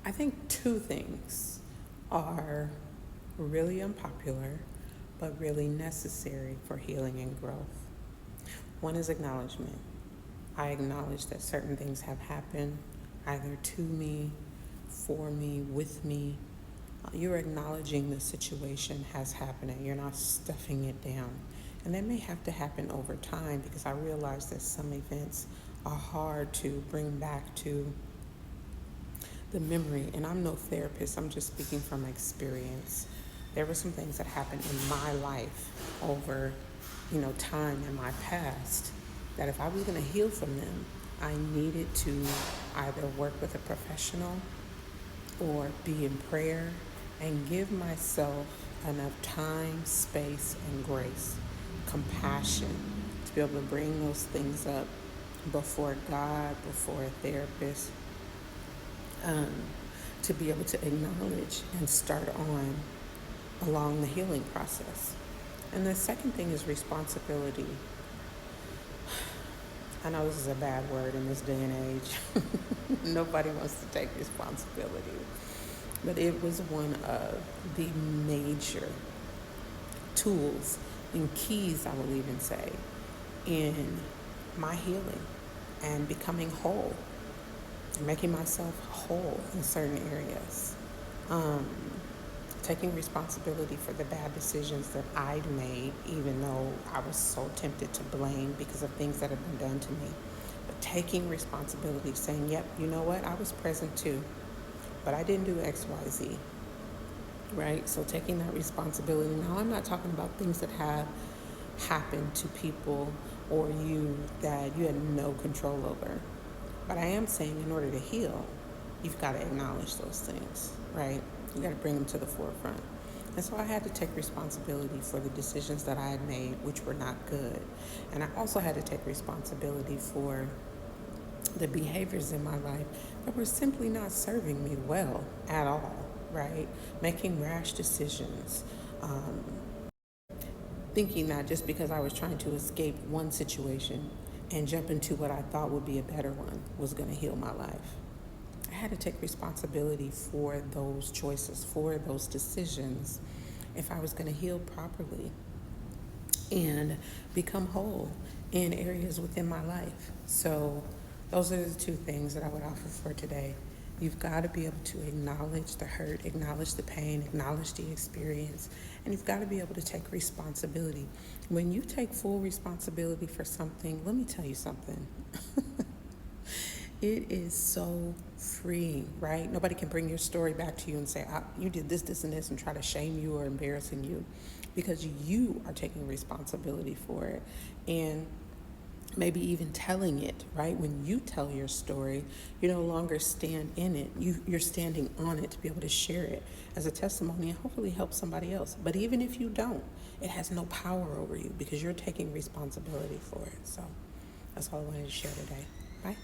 I think two things are really unpopular, but really necessary for healing and growth. One is acknowledgement. I acknowledge that certain things have happened, either to me, for me, with me. You're acknowledging the situation has happened and you're not stuffing it down. And that may have to happen over time, because I realize that some events are hard to bring back to the memory. And I'm no therapist, I'm just speaking from experience. There were some things that happened in my life over, time in my past, that if I was going to heal from them, I needed to either work with a professional or be in prayer and give myself enough time, space, and grace, compassion, to be able to bring those things up before God, before a therapist, to be able to acknowledge and start on along the healing process. And the second thing is responsibility. I know this is a bad word in this day and age. Nobody wants to take responsibility. But it was one of the major tools and keys, I will even say, in my healing and becoming whole, making myself whole in certain areas. Taking responsibility for the bad decisions that I'd made, even though I was so tempted to blame because of things that have been done to me. But taking responsibility, saying, yep, you know what, I was present too, but I didn't do X, Y, Z, right? So taking that responsibility. Now, I'm not talking about things that have happened to people or you that you had no control over. But I am saying, in order to heal, you've got to acknowledge those things, right? You got to bring them to the forefront. And so I had to take responsibility for the decisions that I had made, which were not good. And I also had to take responsibility for the behaviors in my life that were simply not serving me well at all, right? Making rash decisions, thinking that just because I was trying to escape one situation and jump into what I thought would be a better one was going to heal my life. I had to take responsibility for those choices, for those decisions, if I was going to heal properly and become whole in areas within my life. So those are the two things that I would offer for today. You've got to be able to acknowledge the hurt, acknowledge the pain, acknowledge the experience, and you've got to be able to take responsibility. When you take full responsibility for something, let me tell you something. It is so freeing, right? Nobody can bring your story back to you and say, you did this, this, and this, and try to shame you or embarrassing you, because you are taking responsibility for it. And maybe even telling it, right? When you tell your story, you no longer stand in it. You're standing on it to be able to share it as a testimony and hopefully help somebody else. But even if you don't, it has no power over you because you're taking responsibility for it. So that's all I wanted to share today. Bye.